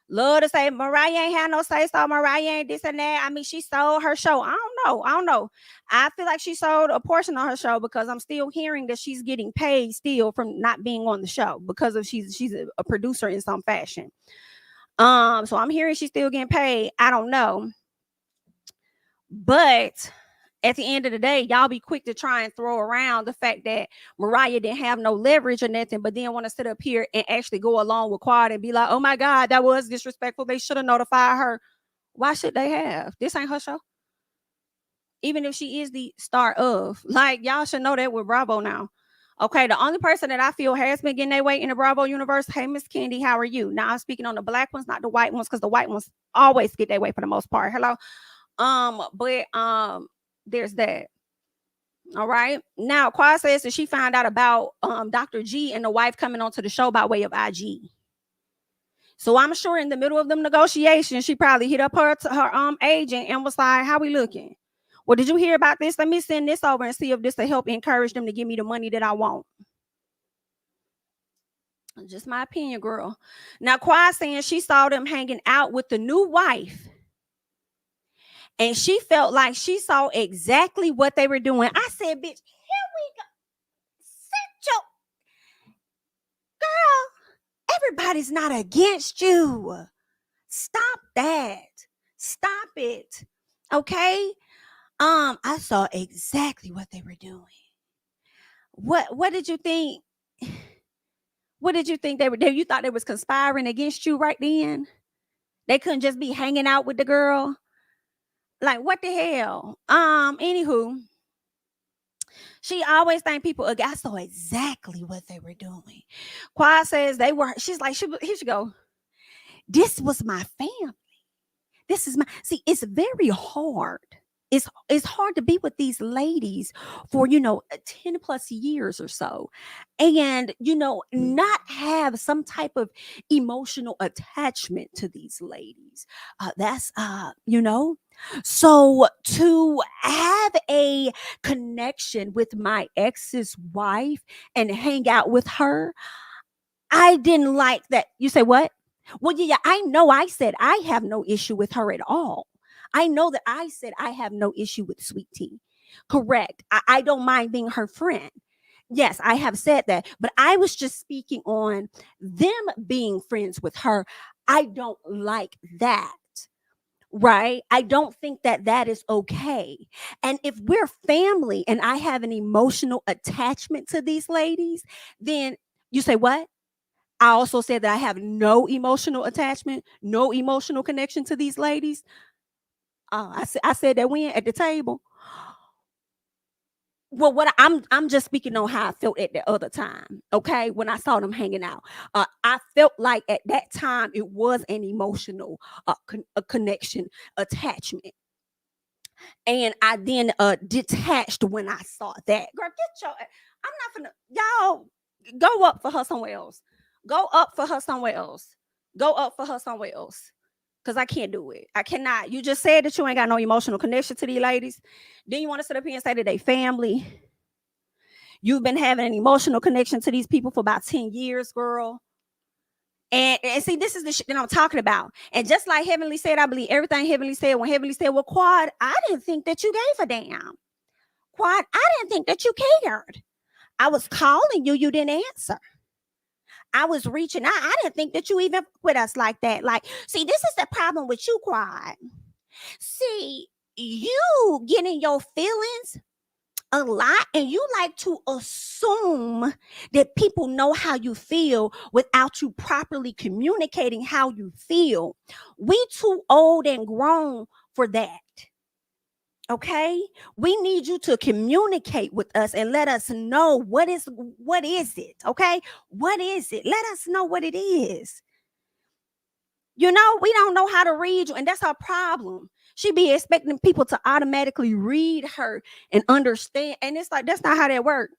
Love to say Mariah ain't had no say so. Mariah ain't this and that. I mean, she sold her show. I don't know. I feel like she sold a portion of her show because I'm still hearing that she's getting paid still from not being on the show because of she's a producer in some fashion. So I'm hearing she's still getting paid. I don't know. But at the end of the day, y'all be quick to try and throw around the fact that Mariah didn't have no leverage or nothing, but then want to sit up here and actually go along with Quad and be like, oh my God, that was disrespectful. They should have notified her. Why should they have? This ain't her show. Even if she is the star of, like, y'all should know that with Bravo now. Okay, the only person that I feel has been getting their way in the Bravo universe, hey, Miss Kandi, how are you? Now I'm speaking on the black ones, not the white ones, because the white ones always get their way for the most part. Hello. But there's that. All right. Now, Quad says that she found out about Dr. G and the wife coming onto the show by way of IG. So I'm sure in the middle of them negotiations, she probably hit up her agent and was like, how we looking? Well, did you hear about this? Let me send this over and see if this will help encourage them to give me the money that I want. Just my opinion, girl. Now, Quad saying she saw them hanging out with the new wife. And she felt like she saw exactly what they were doing. I said, bitch, here we go. Sit your girl. everybody's not against you. Stop that. Stop it. Okay. I saw exactly what they were doing. What did you think? What did you think they were doing? You thought they was conspiring against you right then? They couldn't just be hanging out with the girl? Like, what the hell? Anywho, she always think people, I saw exactly what they were doing. Quad says they were, she's like, here she go. This was my family. This is my, see, it's very hard. It's hard to be with these ladies for 10 plus years or so, and not have some type of emotional attachment to these ladies. That's so to have a connection with my ex's wife and hang out with her, I didn't like that. You say what? Well, yeah, I know I said I have no issue with her at all. I know that I said I have no issue with Sweet Tea. Correct. I don't mind being her friend. Yes, I have said that. But I was just speaking on them being friends with her. I don't like that. Right? I don't think that that is okay. And if we're family and I have an emotional attachment to these ladies, then you say what? I also said that I have no emotional attachment, no emotional connection to these ladies. I said that when at the table. Well, what I'm just speaking on how I felt at the other time. Okay, when I saw them hanging out, I felt like at that time it was an emotional a connection, attachment, and I then detached when I saw that. Girl, get your. I'm not gonna y'all go up for her somewhere else. Go up for her somewhere else. Go up for her somewhere else. Because I can't do it. I cannot. You just said that you ain't got no emotional connection to these ladies. Then you want to sit up here and say that they family. You've been having an emotional connection to these people for about 10 years, girl. And see, this is the shit that I'm talking about. And just like Heavenly said, I believe everything Heavenly said. When Heavenly said, well, Quad, I didn't think that you gave a damn. Quad, I didn't think that you cared. I was calling you. You didn't answer. I was reaching out. I didn't think that you even with us like that. Like, see, this is the problem with you, Quad. See, you get in your feelings a lot, and you like to assume that people know how you feel without you properly communicating how you feel. We too old and grown for that. Okay, we need you to communicate with us and let us know what is it. Okay, what is it? Let us know what it is. We don't know how to read you, and that's our problem. She be expecting people to automatically read her and understand, and it's like that's not how that works.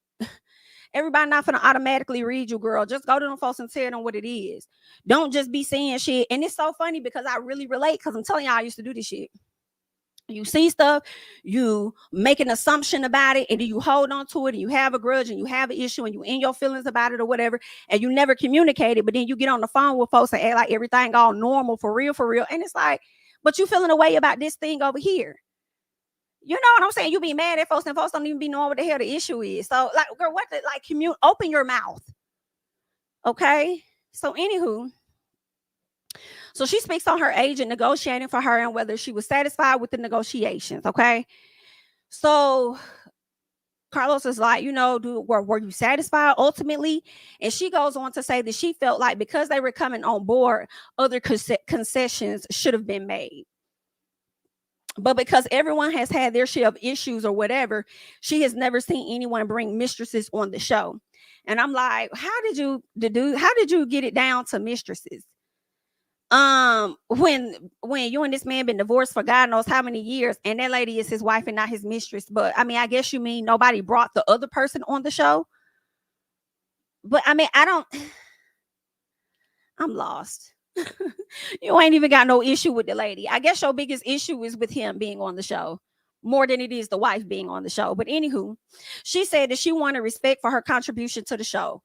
Everybody not gonna automatically read you, girl. Just go to them folks and tell them what it is. Don't just be saying shit. And it's so funny because I really relate, because I'm telling y'all I used to do this shit. You see stuff, you make an assumption about it, and then you hold on to it, and you have a grudge, and you have an issue, and you in your feelings about it or whatever, and you never communicate it. But then you get on the phone with folks and act like everything all normal for real, and it's like, but you feeling a way about this thing over here. You know what I'm saying? You be mad at folks, and folks don't even be knowing what the hell the issue is. So, like, girl, open your mouth, okay? So, anywho. So she speaks on her agent negotiating for her and whether she was satisfied with the negotiations. Okay. So Carlos is like, were you satisfied ultimately? And she goes on to say that she felt like because they were coming on board, other concessions should have been made. But because everyone has had their share of issues or whatever, she has never seen anyone bring mistresses on the show. And I'm like, how did you get it down to mistresses? When you and this man been divorced for God knows how many years, and that lady is his wife and not his mistress. But I mean, I guess you mean nobody brought the other person on the show. But I mean, I'm lost. You ain't even got no issue with the lady. I guess your biggest issue is with him being on the show more than it is the wife being on the show. But anywho, she said that she wanted respect for her contribution to the show.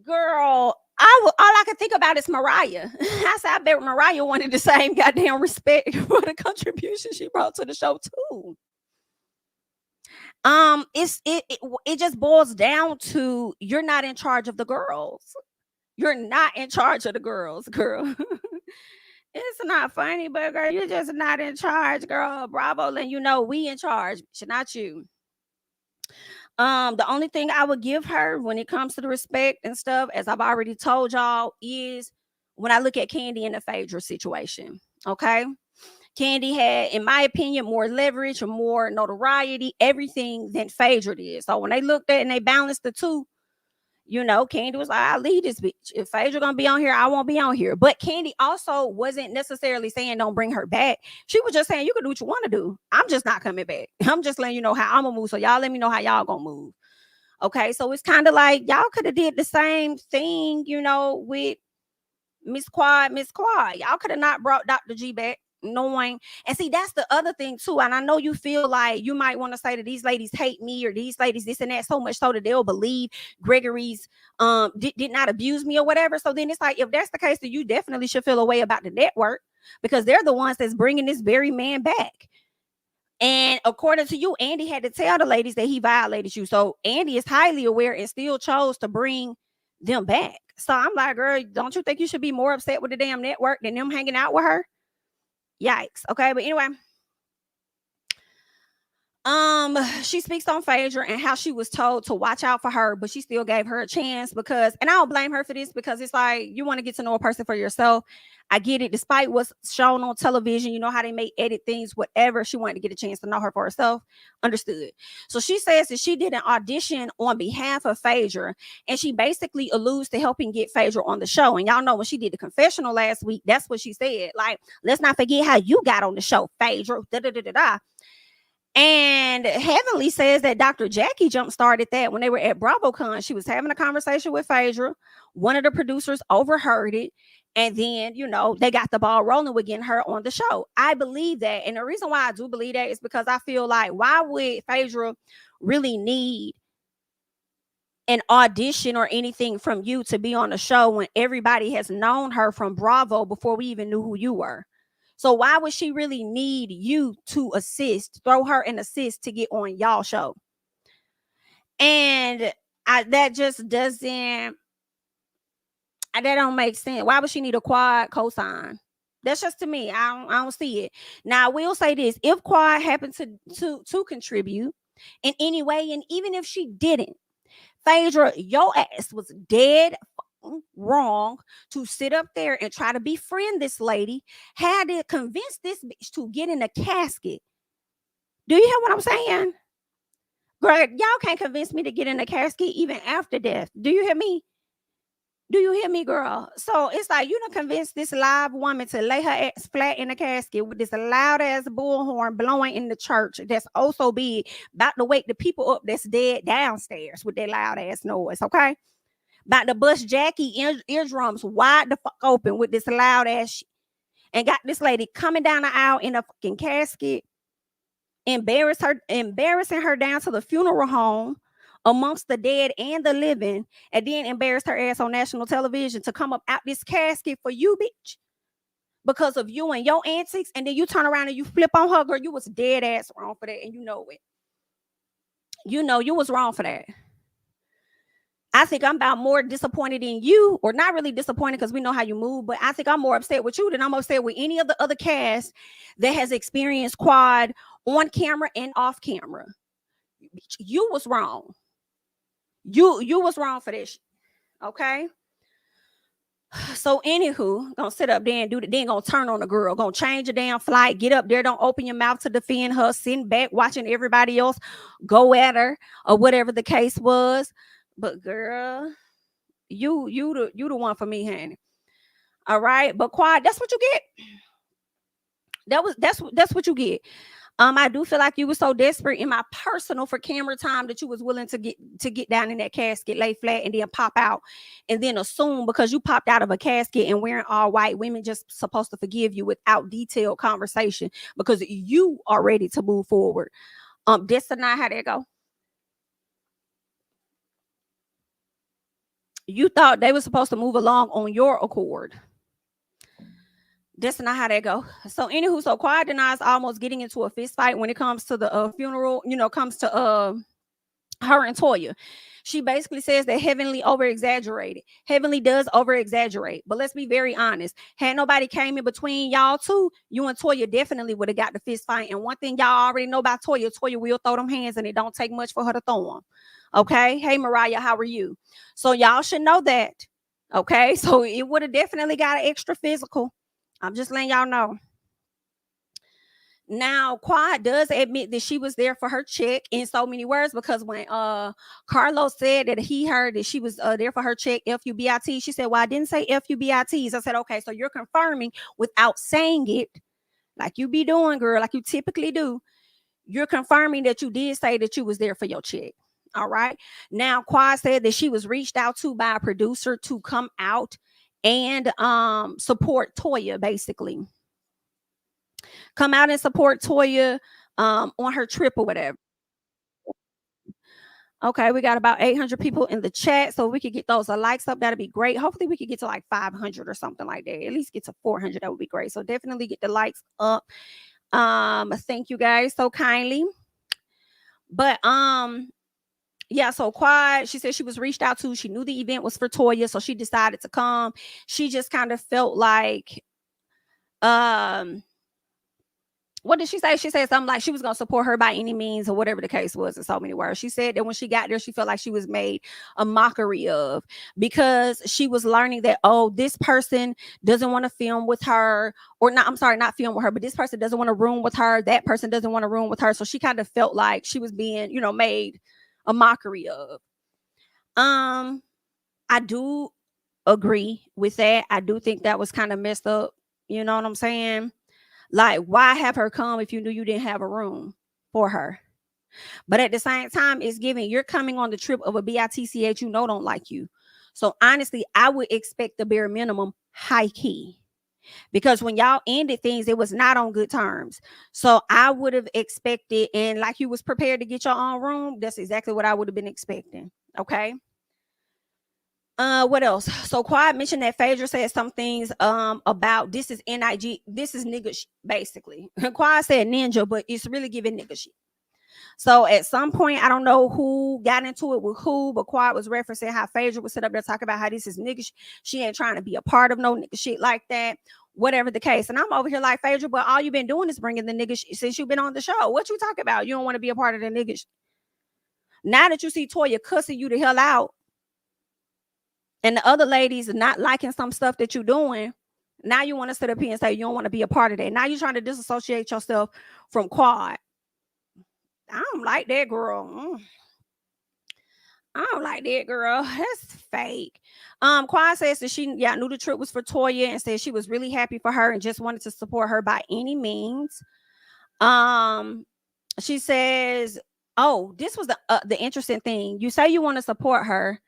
Girl, all I could think about is Mariah. I said, I bet Mariah wanted the same goddamn respect for the contribution she brought to the show too. It just boils down to you're not in charge of the girls. You're not in charge of the girls, girl. It's not funny, but girl, you're just not in charge, girl. Bravo, letting you know we in charge, not you. The only thing I would give her when it comes to the respect and stuff, as I've already told y'all, is when I look at Kandi in the Phaedra situation. Okay. Kandi had, in my opinion, more leverage or more notoriety, everything than Phaedra did. So when they looked at and they balanced the two, you know, Kandi was like, I'll leave this bitch. If Phaedra gonna be on here, I won't be on here. But Kandi also wasn't necessarily saying don't bring her back. She was just saying you can do what you want to do. I'm just not coming back. I'm just letting you know how I'm gonna move. So y'all let me know how y'all gonna move. Okay, so it's kind of like y'all could have did the same thing, you know, with Miss Quad. Y'all could have not brought Dr. G back. Knowing, and see, that's the other thing too. And I know you feel like you might want to say that these ladies hate me or these ladies this and that, so much so that they'll believe Gregory's did not abuse me or whatever. So then it's like, if that's the case, then you definitely should feel a way about the network, because they're the ones that's bringing this very man back. And according to you, Andy had to tell the ladies that he violated you. So Andy is highly aware and still chose to bring them back. So I'm like, girl, don't you think you should be more upset with the damn network than them hanging out with her? Yikes. Okay, but anyway, she speaks on Phaedra and how she was told to watch out for her, but she still gave her a chance because, and I don't blame her for this, because it's like, you want to get to know a person for yourself. I get it. Despite what's shown on television, you know how they may edit things, whatever. She wanted to get a chance to know her for herself. Understood. So she says that she did an audition on behalf of Phaedra, and she basically alludes to helping get Phaedra on the show. And y'all know when she did the confessional last week, that's what she said. Like, let's not forget how you got on the show, Phaedra. Da da da da da. And Heavenly says that Dr. Jackie jump started that when they were at BravoCon. She was having a conversation with Phaedra. One of the producers overheard it. And then, you know, they got the ball rolling with getting her on the show. I believe that. And the reason why I do believe that is because I feel like, why would Phaedra really need an audition or anything from you to be on the show when everybody has known her from Bravo before we even knew who you were? So why would she really need you to throw her an assist to get on y'all show? And that just doesn't, that don't make sense. Why would she need a Quad cosign? That's just, to me, I don't see it. Now, I will say this: if Quad happened to contribute in any way, and even if she didn't, Phaedra, your ass was dead wrong to sit up there and try to befriend this lady, had to convince this bitch to get in a casket. Do you hear what I'm saying? Girl, y'all can't convince me to get in a casket even after death. Do you hear me? Do you hear me, girl? So it's like, you done convinced this live woman to lay her ass flat in a casket with this loud ass bullhorn blowing in the church that's also big, about to wake the people up that's dead downstairs with that loud ass noise, okay? About to bust Jackie eardrums wide the fuck open with this loud ass shit. And got this lady coming down the aisle in a fucking casket, embarrassing her down to the funeral home amongst the dead and the living, and then embarrassed her ass on national television to come up out this casket for you, bitch, because of you and your antics. And then you turn around and you flip on her, girl. You was dead ass wrong for that, and you know it. You know you was wrong for that. I think I'm about more disappointed in you, or not really disappointed because we know how you move, but I think I'm more upset with you than I'm upset with any of the other cast that has experienced Quad on camera and off camera. You was wrong. You was wrong for this. Okay. So anywho, gonna sit up there and do the, then gonna turn on the girl, gonna change a damn flight, get up there, don't open your mouth to defend her, sitting back watching everybody else go at her or whatever the case was. But girl, you the one for me, honey. All right, but Quad, that's what you get. That's what you get. I do feel like you were so desperate in my personal for camera time that you was willing to get down in that casket, lay flat, and then pop out, and then assume because you popped out of a casket and wearing all white, women just supposed to forgive you without detailed conversation because you are ready to move forward. This is not how that go. You thought they were supposed to move along on your accord. That's not how that go. So anywho, so Quad denies almost getting into a fist fight when it comes to the funeral, comes to her and Toya. She basically says that Heavenly over exaggerated. Heavenly does over exaggerate, but let's be very honest. Had nobody came in between y'all two, you and Toya definitely would have got the fist fight. And one thing y'all already know about Toya, Toya will throw them hands, and it don't take much for her to throw them. Okay. Hey, Mariah, how are you? So y'all should know that. Okay. So it would have definitely got an extra physical. I'm just letting y'all know. Now, Quad does admit that she was there for her check in so many words, because when Carlos said that he heard that she was there for her check, FUBIT, she said, well, I didn't say FUBITs. I said, okay, so you're confirming without saying it, like you be doing, girl, like you typically do. You're confirming that you did say that you was there for your check. All right. Now, Quad said that she was reached out to by a producer to come out and support Toya, basically. Come out and support Toya on her trip or whatever. Okay, we got about 800 people in the chat, so we could get those likes up. That'd be great. Hopefully, we could get to like 500 or something like that. At least get to 400. That would be great. So definitely get the likes up. Thank you guys so kindly. But yeah, so Quad, she said she was reached out to. She knew the event was for Toya, so she decided to come. She just kind of felt like what did she say? She said something like she was going to support her by any means, or whatever the case was, in so many words. She said that when she got there, she felt like she was made a mockery of, because she was learning that, oh, this person doesn't want to film with her, or not, I'm sorry, not film with her, but this person doesn't want to room with her. That person doesn't want to room with her. So she kind of felt like she was being, made a mockery of. I do agree with that. I do think that was kind of messed up. You know what I'm saying? Like, why have her come if you knew you didn't have a room for her? But at the same time, it's giving, you're coming on the trip of a BITCH you know don't like you. So honestly, I would expect the bare minimum, high key. Because when y'all ended things, it was not on good terms. So I would have expected, and like you was prepared to get your own room, that's exactly what I would have been expecting. Okay. What else? So Quad mentioned that Phaedra said some things about this is NIG, this is nigga basically. Quad said ninja, but it's really giving nigga shit. So at some point, I don't know who got into it with who, but Quad was referencing how Phaedra was set up there talking about how this is nigga she ain't trying to be a part of no nigga shit like that, whatever the case. And I'm over here like, Phaedra, but all you've been doing is bringing the nigga since you've been on the show. What you talking about? You don't want to be a part of the nigga Now that you see Toya cussing you the hell out, and the other ladies are not liking some stuff that you're doing, now you want to sit up here and say you don't want to be a part of that. Now you're trying to disassociate yourself from Quad. I don't like that, girl. I don't like that, girl. That's fake. Quad says that she knew the trip was for Toya, and said she was really happy for her and just wanted to support her by any means. She says, oh, this was the interesting thing. You say you want to support her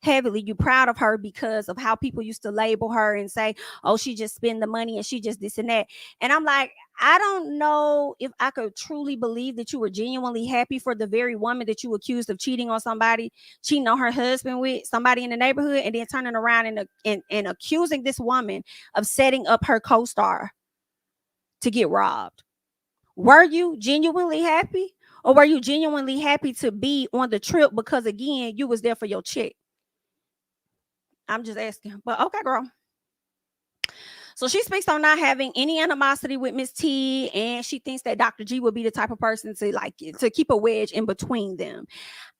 heavily, you proud of her because of how people used to label her and say, oh, she just spend the money and she just this and that. And I'm like, I don't know if I could truly believe that you were genuinely happy for the very woman that you accused of cheating on somebody, cheating on her husband with somebody in the neighborhood, and then turning around and accusing this woman of setting up her co-star to get robbed. Were you genuinely happy, or were you genuinely happy to be on the trip because, again, you was there for your check? I'm just asking. But okay, girl. So she speaks on not having any animosity with Miss T, and she thinks that Dr. G would be the type of person to keep a wedge in between them.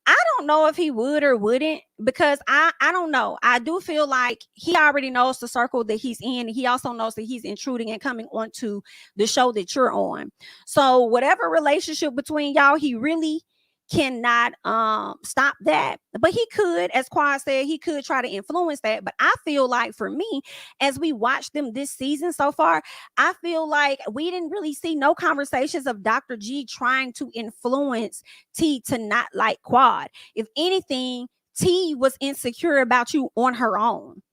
I don't know if he would or wouldn't, because I don't know. I do feel like he already knows the circle that he's in. He also knows that he's intruding and coming onto the show that you're on. So whatever relationship between y'all, he really cannot stop that. But he could, as Quad said, he could try to influence that. But I feel like, for me, as we watch them this season so far, I feel like we didn't really see no conversations of Dr. G trying to influence T to not like Quad. If anything, T was insecure about you on her own.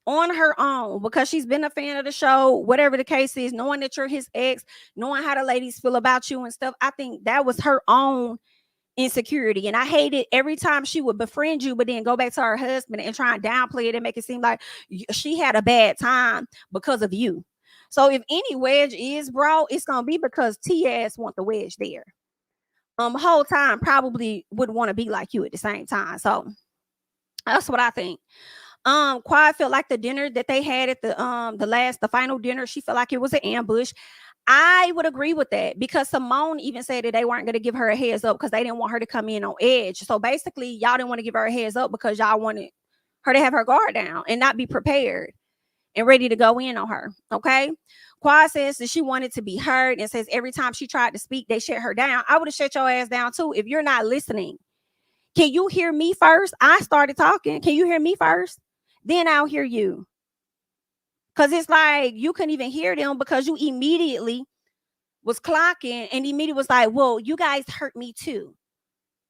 On her own, because she's been a fan of the show, whatever the case is, knowing that you're his ex, knowing how the ladies feel about you and stuff. I think that was her own insecurity. And I hated every time she would befriend you, but then go back to her husband and try and downplay it and make it seem like she had a bad time because of you. So if any wedge is brought, it's going to be because T-ass want the wedge there. whole time probably would want to be like you at the same time. So that's what I think. Quad felt like the dinner that they had at the final dinner, she felt like it was an ambush. I would agree with that, because Simone even said that they weren't going to give her a heads up because they didn't want her to come in on edge. So basically, y'all didn't want to give her a heads up because y'all wanted her to have her guard down and not be prepared and ready to go in on her. Okay. Quad says that she wanted to be heard and says every time she tried to speak, they shut her down. I would have shut your ass down too if you're not listening. Can you hear me first? I started talking. Can you hear me first? Then I'll hear you. Because it's like you couldn't even hear them because you immediately was clocking and immediately was like, well, you guys hurt me too.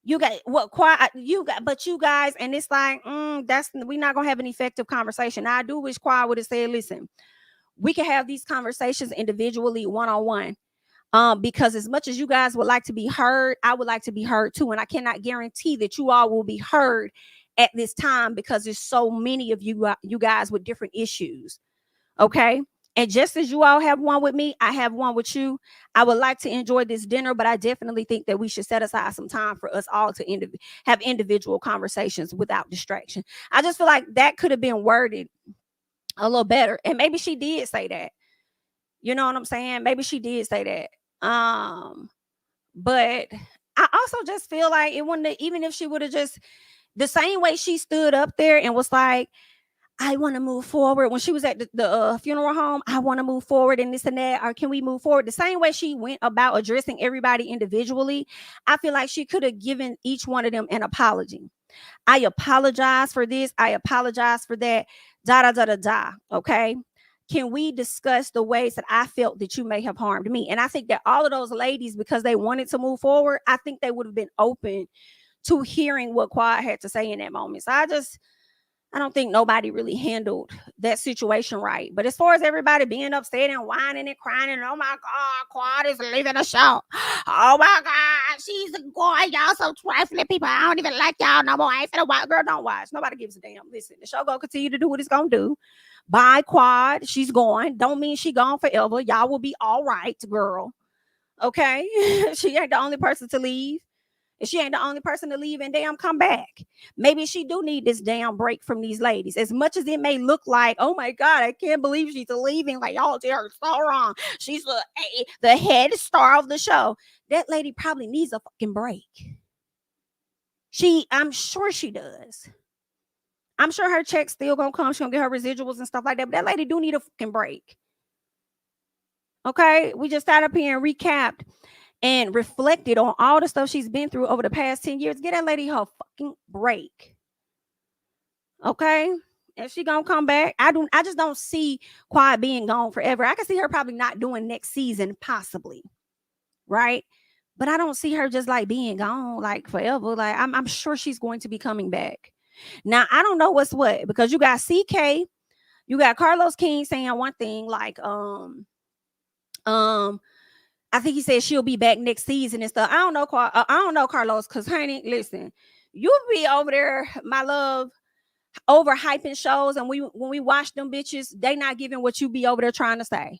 You got what? Quiet. You got, but you guys, and it's like, we're not gonna have an effective conversation. Now, I do wish Quiet would have said, listen, we can have these conversations individually, one-on-one. Because as much as you guys would like to be heard, I would like to be heard too. And I cannot guarantee that you all will be heard at this time because there's so many of you guys with different issues. Okay. And just as you all have one with me, I have one with you. I would like to enjoy this dinner, but I definitely think that we should set aside some time for us all to have individual conversations without distraction. I just feel like that could have been worded a little better. And maybe she did say that. You know what I'm saying? Maybe she did say that. But I also just feel like it wouldn't have, even if she would have just the same way she stood up there and was like, I want to move forward. When she was at the funeral home, I want to move forward and this and that. Or can we move forward? The same way she went about addressing everybody individually, I feel like she could have given each one of them an apology. I apologize for this. I apologize for that. Da, da, da, da, da. Okay. Can we discuss the ways that I felt that you may have harmed me? And I think that all of those ladies, because they wanted to move forward, I think they would have been open to hearing what Quad had to say in that moment. So I don't think nobody really handled that situation right. But as far as everybody being upset and whining and crying and, oh my God, Quad is leaving the show. Oh my God, she's going. Y'all so trifling people. I don't even like y'all no more. I ain't finna watch. Girl, don't watch. Nobody gives a damn. Listen, the show gonna continue to do what it's gonna do. Bye, Quad. She's going. Don't mean she gone forever. Y'all will be all right, girl. Okay? She ain't the only person to leave. And she ain't the only person to leave and damn come back. Maybe she do need this damn break from these ladies. As much as it may look like, oh my God, I can't believe she's leaving. Like, y'all did her so wrong. She's the head star of the show. That lady probably needs a fucking break. I'm sure she does. I'm sure her check's still gonna come. She's gonna get her residuals and stuff like that. But that lady do need a fucking break. Okay? We just sat up here and recapped and reflected on all the stuff she's been through over the past 10 years. Get that lady her fucking break. Okay? If she gonna come back, I just don't see Quiet being gone forever. I can see her probably not doing next season, possibly. Right? But I don't see her just like being gone like forever. Like I'm sure she's going to be coming back. Now, I don't know what's what, because you got CK, you got Carlos King saying one thing like, I think he said she'll be back next season and stuff. I don't know, Carlos, because honey, listen, you be over there, my love, overhyping shows, and when we watch them bitches, they not giving what you be over there trying to say.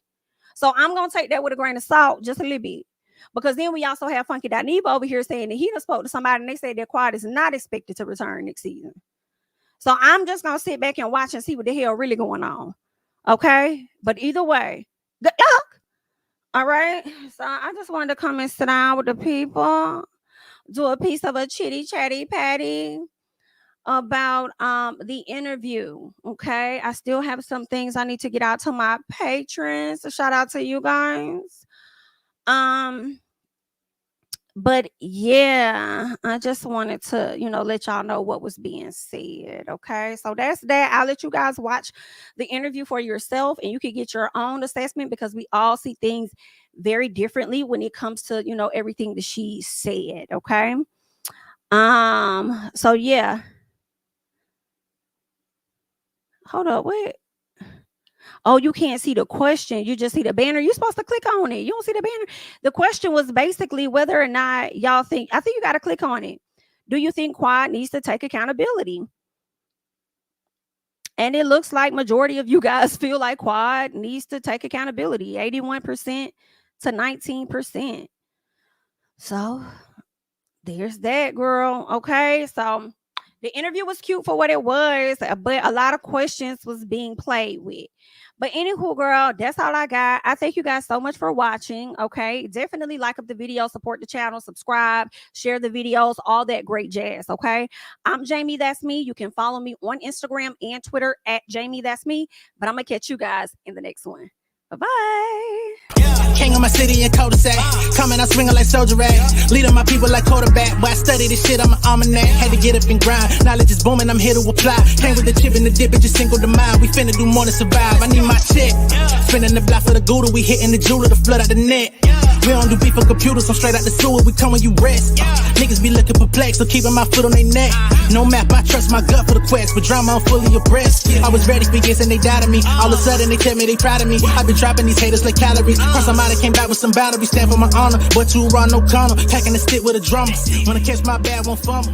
So I'm gonna take that with a grain of salt, just a little bit. Because then we also have Funky Dineva over here saying that he done spoke to somebody and they said that Quad is not expected to return next season. So I'm just gonna sit back and watch and see what the hell really going on. Okay, but either way, good luck. All right. So I just wanted to come and sit down with the people, do a piece of a chitty chatty patty about the interview. Okay. I still have some things I need to get out to my patrons. So shout out to you guys. But yeah, I just wanted to, let y'all know what was being said. Okay. So that's that. I'll let you guys watch the interview for yourself and you can get your own assessment, because we all see things very differently when it comes to, everything that she said. Okay. So yeah. Hold up, wait. Oh, you can't see the question. You just see the banner. You're supposed to click on it. You don't see the banner. The question was basically whether or not y'all think, I think you got to click on it. Do you think Quad needs to take accountability? And it looks like majority of you guys feel like Quad needs to take accountability, 81% to 19%. So there's that, girl. Okay, so the interview was cute for what it was, but a lot of questions was being played with. But anywho, girl, that's all I got. I thank you guys so much for watching. Okay, definitely like up the video, support the channel, subscribe, share the videos, all that great jazz. Okay, I'm Jami, that's me. You can follow me on Instagram and Twitter at Jami, that's me. But I'm gonna catch you guys in the next one. Bye-bye. King of my city and cul-de-sac. Coming out swinging like soldier rag. Leading my people like quarterback. But I study this shit, I'm an almanac. Had to get up and grind. Knowledge is booming, I'm here to apply. Came with the chip and the dip, it just single the mind. We finna do more than survive. I need my check. Spinning the block for the gouda. We hitting the jeweler to flood out the net. We don't do beef for computers, I'm straight out the sewer. We come when you rest. Niggas be looking perplexed, so keeping my foot on their neck. No map, I trust my gut for the quest. But drama, I'm fully abreast. I was ready for years and they died of me. All of a sudden they tell me they proud of me. I been dropping these haters like calories. Cross some out, came back with some boundaries. Stand for my honor, but you run no corner. Packing the stick with a drummer. Wanna catch my bad, won't fumble.